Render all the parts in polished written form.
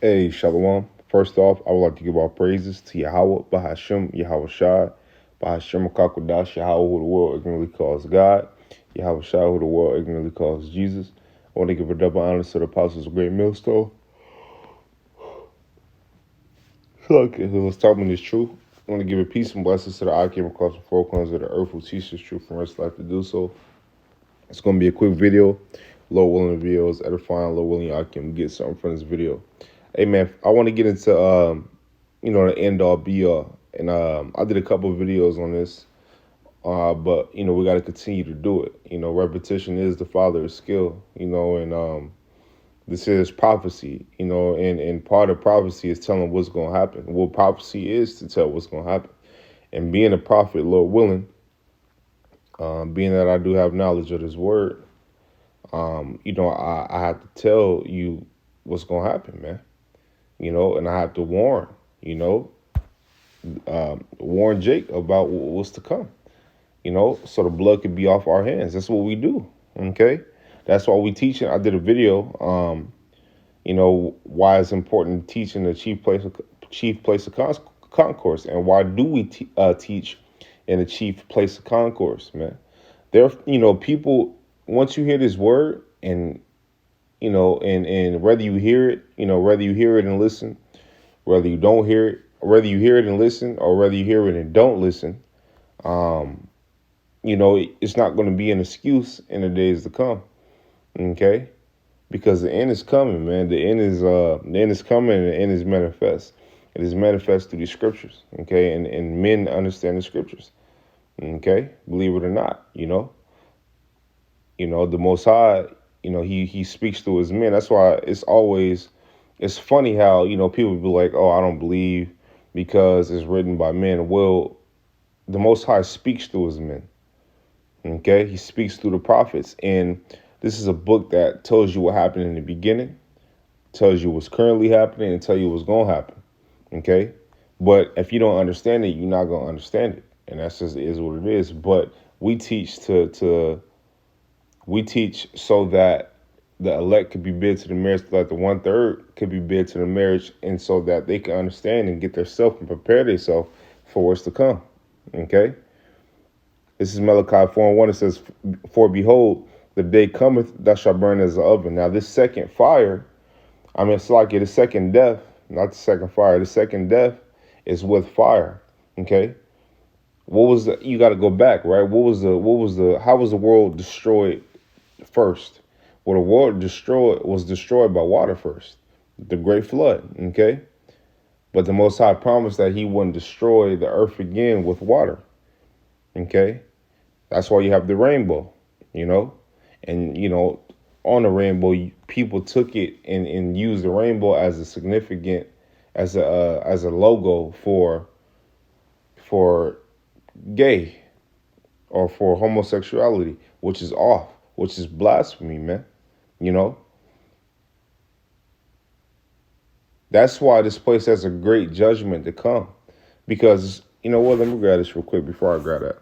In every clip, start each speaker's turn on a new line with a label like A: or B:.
A: Hey, Shalom. First off, I would like to give all praises to Yahweh, Bahashem, Yahweh Shai, Bahashem Kakodash, Yahweh, who the world ignorantly calls God, Yahweh Shai, who the world ignorantly calls Jesus. I want to give a double honor to the apostles of Great Millstone. Look, who was taught me this truth. I want to give a peace and blessings to the I came across the four corners of the earth who teach this truth and rest life to do so. It's going to be a quick video. Lord willing, the video is edifying. Lord willing, I can get something from this video. Hey, man, I want to get into the end all be all. And I did a couple of videos on this, but we got to continue to do it. Repetition is the father of skill. And this is prophecy. And part of prophecy is telling what's going to happen. What prophecy is to tell what's going to happen. And being a prophet, Lord willing, being that I do have knowledge of this word, I have to tell you what's going to happen, man. And I have to warn Jake about what's to come, so the blood could be off our hands. That's what we do, okay? That's why we teach it. I did a video, why it's important to teach in the chief place of concourse, and why do we teach in the chief place of concourse, man? There, people, once you hear this word and whether you hear it, whether you hear it and listen, whether you don't hear it, whether you hear it and listen, or whether you hear it and don't listen, it's not going to be an excuse in the days to come. Okay? Because the end is coming, man. The end is coming, and the end is manifest. It is manifest through the scriptures. Okay, and men understand the scriptures. Okay, believe it or not, the Most High, he speaks through his men. That's why it's funny how, people be like, oh, I don't believe because it's written by men. Well, the Most High speaks through his men. Okay, he speaks through the prophets. And this is a book that tells you what happened in the beginning, tells you what's currently happening, and tell you what's going to happen. Okay, but if you don't understand it, you're not going to understand it. And that's just is what it is. But we teach so that the elect could be bid to the marriage, so that the 1/3 could be bid to the marriage, and so that they can understand and get themselves and prepare themselves for what's to come. Okay? This is Malachi 4:1. It says, for behold, the day cometh that shall burn as an oven. Now this second fire, it's like the second death, not the second fire. The second death is with fire. Okay? You got to go back, right? How was the world destroyed first? Well, the world was destroyed by water first, the great flood, okay? But the Most High promised that he wouldn't destroy the earth again with water, okay? That's why you have the rainbow, and, on the rainbow, people took it and used the rainbow as a significant, as a logo for gay or for homosexuality, which is off, which is blasphemy, man. That's why this place has a great judgment to come. Because, you know what, let me grab this real quick before I grab that.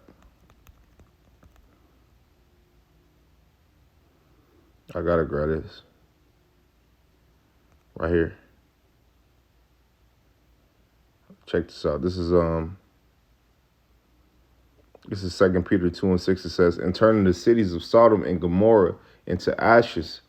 A: I gotta grab this. Right here. Check this out. This is 2 Peter 2:6. It says, and turning the cities of Sodom and Gomorrah into ashes,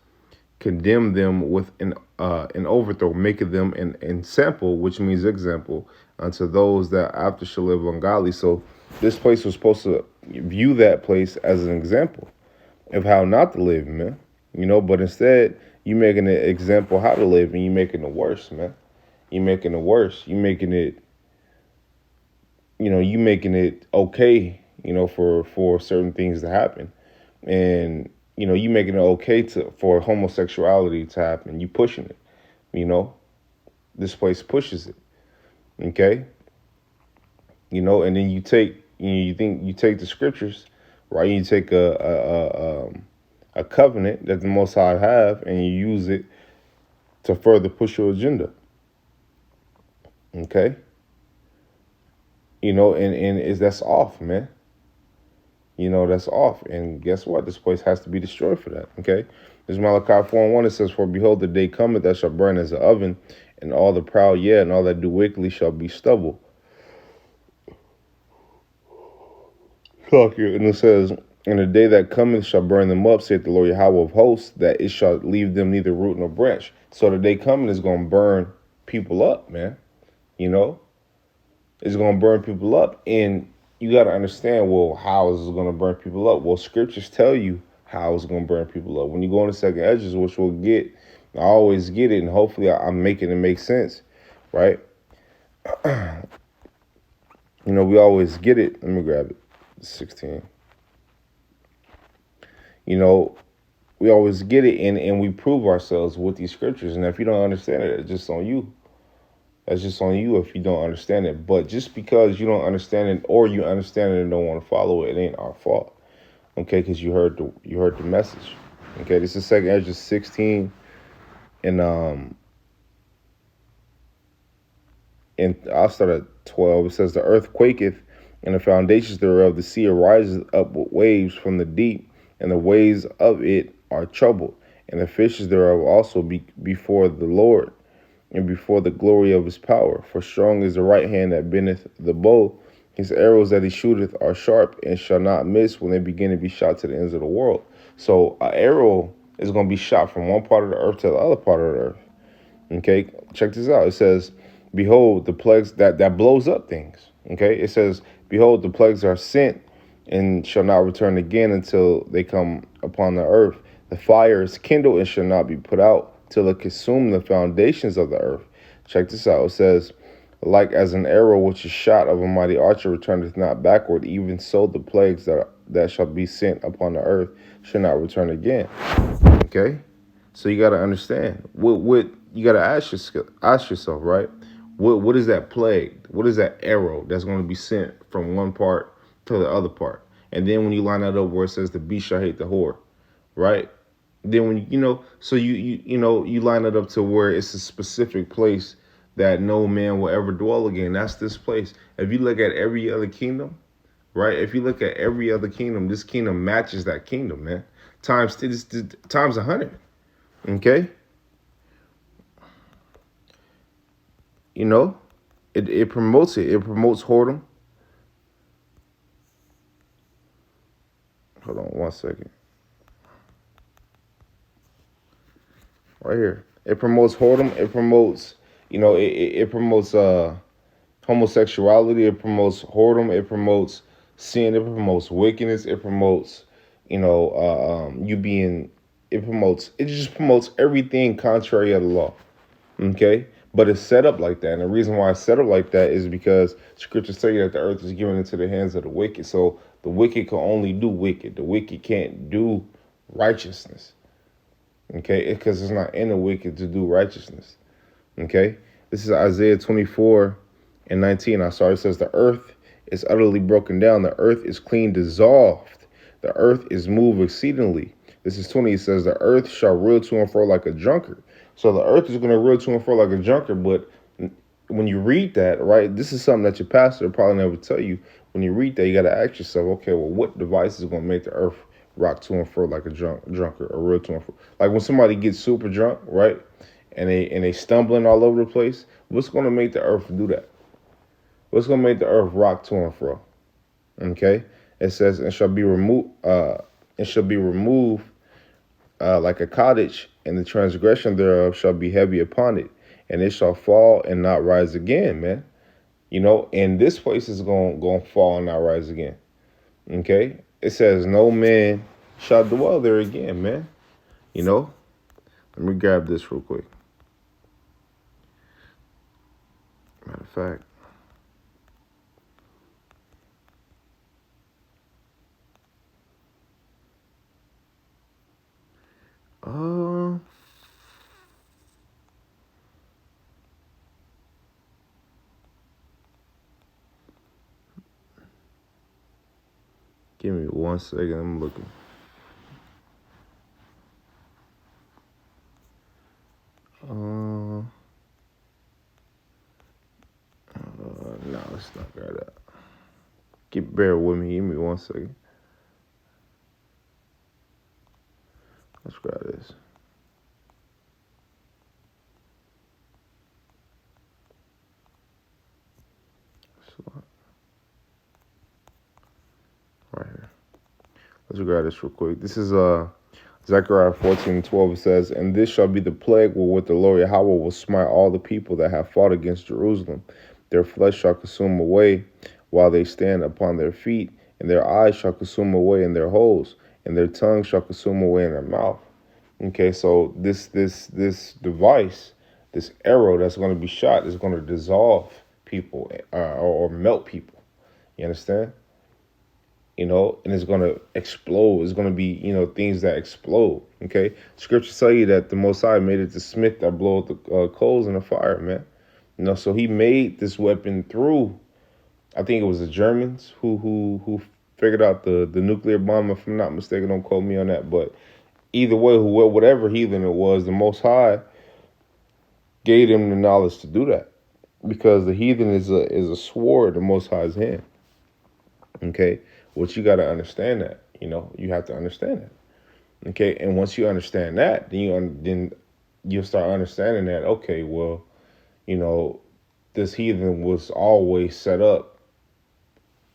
A: condemn them with an overthrow, making them an ensample, which means example, unto those that after shall live ungodly. So this place was supposed to view that place as an example of how not to live, man. But instead you making an example how to live, and you making it worse, man. You making it worse. You making it okay, for certain things to happen. And you making it okay for homosexuality to happen. You pushing it. This place pushes it. Okay. And then you take the scriptures, right? You take a covenant that the Most High have, and you use it to further push your agenda. Okay. That's off, man. That's off. And guess what? This place has to be destroyed for that. Okay. There's Malachi 4 and 1. It says, "For behold, the day cometh that shall burn as an oven, and all the proud yet, and all that do wickedly shall be stubble." And it says, "And the day that cometh shall burn them up, saith the Lord Yahweh of hosts, that it shall leave them neither root nor branch." So the day coming is going to burn people up, man. You know, it's going to burn people up. And you got to understand, well, how is it going to burn people up? Well, scriptures tell you how it's going to burn people up. When you go into second edges, which we'll get, I always get it, and hopefully I'm making it make sense, right? We always get it. Let me grab it. 16. You know, we always get it, and we prove ourselves with these scriptures. And if you don't understand it, it's just on you. That's just on you if you don't understand it. But just because you don't understand it, or you understand it and don't want to follow it, it ain't our fault. Okay, because you heard the message. Okay, this is second Ezra 16, and I'll start at 12. It says, "The earth quaketh, and the foundations thereof, the sea arises up with waves from the deep, and the waves of it are troubled, and the fishes thereof also be before the Lord, and before the glory of his power. For strong is the right hand that bendeth the bow. His arrows that he shooteth are sharp, and shall not miss when they begin to be shot to the ends of the world." So an arrow is going to be shot from one part of the earth to the other part of the earth. Okay, check this out. It says, "Behold, the plagues that blows up things." Okay, it says, "Behold, the plagues are sent, and shall not return again until they come upon the earth. The fire is kindled and shall not be put out till it consume the foundations of the earth." Check this out. It says, "Like as an arrow which is shot of a mighty archer returneth not backward, even so the plagues that shall be sent upon the earth shall not return again." Okay, so you got to understand what you got to ask yourself, right? What is that plague? What is that arrow that's going to be sent from one part to the other part? And then when you line that up where it says the beast shall hate the whore, right? Then when so you line it up to where it's a specific place that no man will ever dwell again. That's this place. If you look at every other kingdom, right? If you look at every other kingdom, this kingdom matches that kingdom, man. Times 100. Okay, you know, it promotes it. It promotes whoredom. Hold on 1 second. Right here, it promotes whoredom. It promotes, it promotes homosexuality. It promotes whoredom. It promotes sin. It promotes wickedness. It promotes, you being. It just promotes everything contrary of the law. Okay, but it's set up like that, and the reason why it's set up like that is because scriptures tell you that the earth is given into the hands of the wicked. So the wicked can only do wicked. The wicked can't do righteousness. Okay, because it's not in the wicked to do righteousness. Okay, this is Isaiah 24:19. I'm sorry, it says, "The earth is utterly broken down. The earth is clean dissolved. The earth is moved exceedingly." This is 20. It says, "The earth shall reel to and fro like a drunkard." So the earth is going to reel to and fro like a drunkard. But when you read that, right, this is something that your pastor will probably never tell you. When you read that, you got to ask yourself, okay, well, what device is going to make the earth rock to and fro like a drunkard, or reel to and fro? Like when somebody gets super drunk, right, and they stumbling all over the place, what's going to make the earth do that? What's going to make the earth rock to and fro? Okay, it says, "And shall be removed. And shall be removed like a cottage, and the transgression thereof shall be heavy upon it, and it shall fall and not rise again." Man, and this place is going to fall and not rise again. Okay, it says, "No man shall dwell there again." Man, let me grab this real quick. Matter of fact. Uh, Give me 1 second. I'm looking. No, it's not got that. Bear with me. Give me 1 second. Let's grab this. Right here. Let's grab this real quick. This is Zechariah 14:12. It says, "And this shall be the plague wherewith the Lord Yahweh will smite all the people that have fought against Jerusalem. Their flesh shall consume away while they stand upon their feet, and their eyes shall consume away in their holes, and their tongue shall consume away in their mouth." Okay, so this device, this arrow that's going to be shot is going to dissolve people or melt people. You understand? And it's going to explode. It's going to be, things that explode. Okay. Scriptures tell you that the Most High made it the smith that blow the coals in the fire, man. So he made this weapon through, I think it was the Germans who figured out the nuclear bomb, if I'm not mistaken. Don't quote me on that. But either way, whatever heathen it was, the Most High gave them the knowledge to do that. Because the heathen is a sword, the Most High's hand. Okay. Which you got to understand that, you have to understand that. Okay. And once you understand that, then you'll start understanding that, okay, well, this heathen was always set up,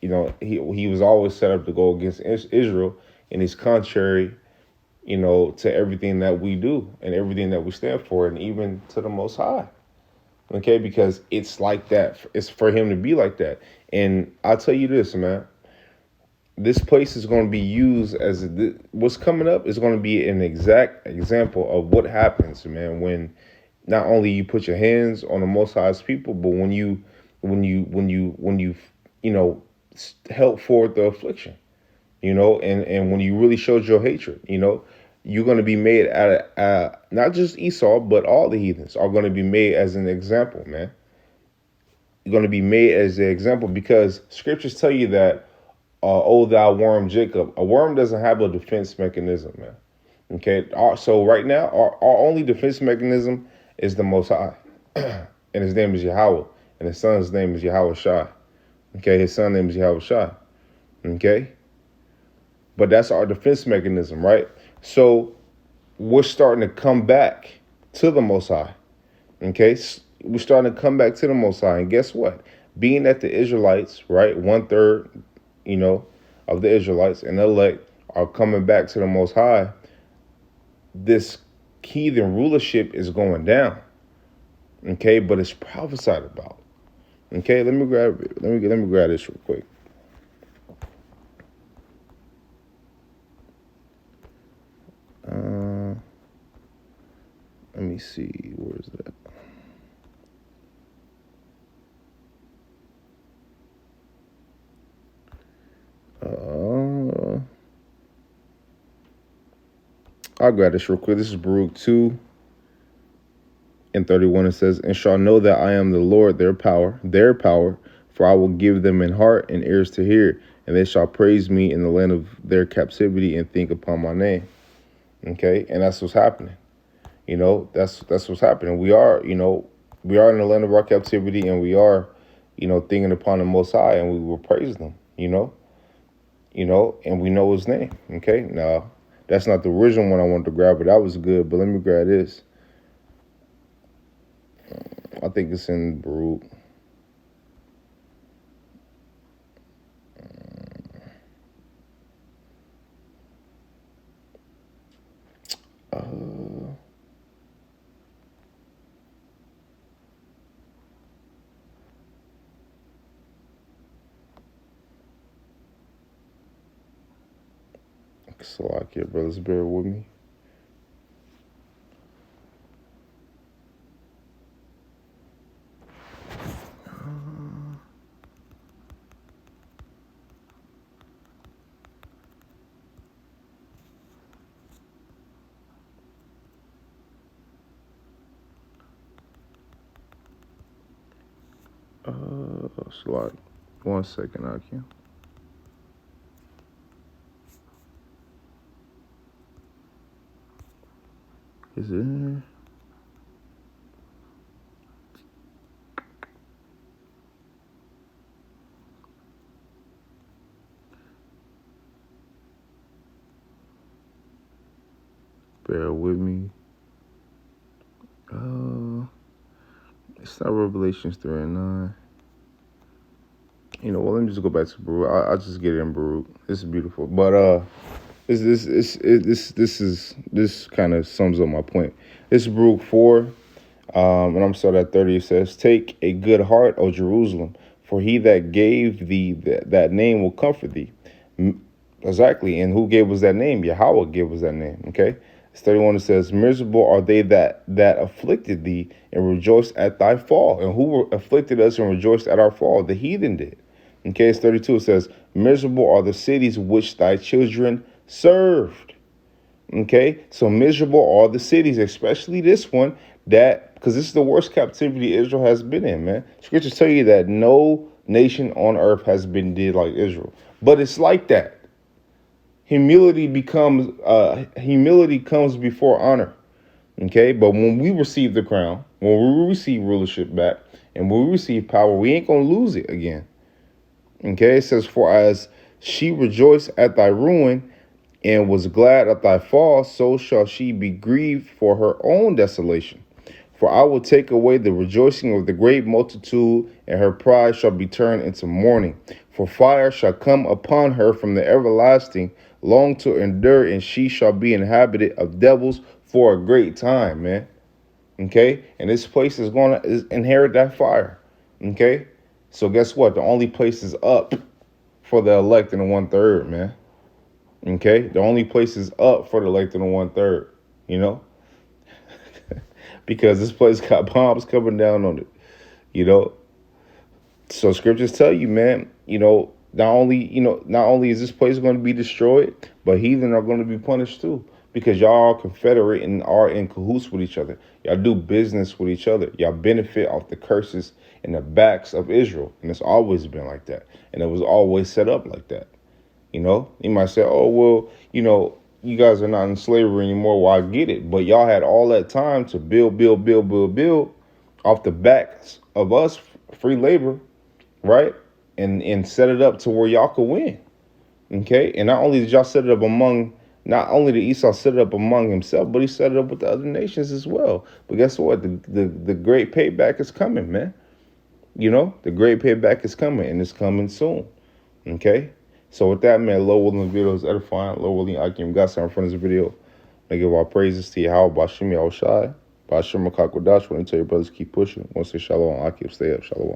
A: he was always set up to go against Israel, and he's contrary, to everything that we do and everything that we stand for, and even to the Most High. Okay. Because it's like that. It's for him to be like that. And I'll tell you this, man. This place is going to be used as what's coming up is going to be an exact example of what happens, man, when not only you put your hands on the Most High's people, but when you help forward the affliction, and when you really showed your hatred, you're going to be made out of not just Esau, but all the heathens are going to be made as an example, man. You're going to be made as an example because scriptures tell you that. Oh, thou worm Jacob. A worm doesn't have a defense mechanism, man. Okay, so right now, our only defense mechanism is the Most High, and his name is Yahweh, and his son's name is Yahweh Shai. Okay, his son's name is Yahweh Shai. Okay, but that's our defense mechanism, right? So we're starting to come back to the Most High. Okay, we're starting to come back to the Most High, and guess what? Being that the Israelites, right, 1/3, of the Israelites and the elect are coming back to the Most High, this heathen rulership is going down. Okay, but it's prophesied about. Okay, let me grab it. Let me grab this real quick. Let me see. Where is that? I'll grab this real quick. This is Baruch 2:31. It says, "And shall know that I am the Lord, their power, for I will give them an heart and ears to hear, and they shall praise me in the land of their captivity and think upon my name." Okay, and that's what's happening. That's what's happening. We are in the land of our captivity, and we are, thinking upon the Most High, and we will praise them. And we know his name. Okay, now that's not the original one I wanted to grab, but that was good. But let me grab this. I think it's in Baruch. Slovakia, brothers, bear with me. Slot. 1 second, I can. Is it in here? Bear with me. It's not Revelations 3 and 9. Let me just go back to Baruch. I'll just get it in Baruch. This is beautiful. But this kind of sums up my point. This is Baruch 4. And I'm starting at 30. It says, "Take a good heart, O Jerusalem, for he that gave thee that name will comfort thee." Exactly. And who gave us that name? Yahweh gave us that name. Okay. It's 31. It says, "Miserable are they that afflicted thee and rejoiced at thy fall." And who afflicted us and rejoiced at our fall? The heathen did. Okay. It's 32. It says, "Miserable are the cities which thy children served." Okay, so miserable are the cities, especially this one, because this is the worst captivity Israel has been in, man. Scriptures tell you that no nation on earth has been did like Israel. But it's like that. Humility comes before honor. Okay, but when we receive the crown, when we receive rulership back, and when we receive power, we ain't gonna lose it again. Okay, it says, "For as she rejoiced at thy ruin, and was glad at thy fall, so shall she be grieved for her own desolation. For I will take away the rejoicing of the great multitude, and her pride shall be turned into mourning. For fire shall come upon her from the everlasting, long to endure, and she shall be inhabited of devils for a great time," man. Okay? And this place is going to inherit that fire. Okay? So guess what? The only place is up for the elect in the 1/3, man. Okay, the only place is up for the elect in the 1/3, you know, because this place got bombs coming down on it, you know. So scriptures tell you, man, not only is this place going to be destroyed, but heathen are going to be punished too, because y'all are confederate and are in cahoots with each other. Y'all do business with each other. Y'all benefit off the curses and the backs of Israel, and it's always been like that, and it was always set up like that. You might say, "Oh, well, you guys are not in slavery anymore." Well, I get it. But y'all had all that time to build off the backs of us, free labor, right? And set it up to where y'all could win. Okay? And not only did y'all set it up not only did Esau set it up among himself, but he set it up with the other nations as well. But guess what? The great payback is coming, man. The great payback is coming, and it's coming soon. Okay? So with that, man, Lord willing, the video is edifying. Lord willing, I can got something from this video. I give our praises to Yahweh, Bashim Yahushai, Bashim Makakwadash. Want to tell your brothers keep pushing. Want to say shalom, I keep stay up, shalom.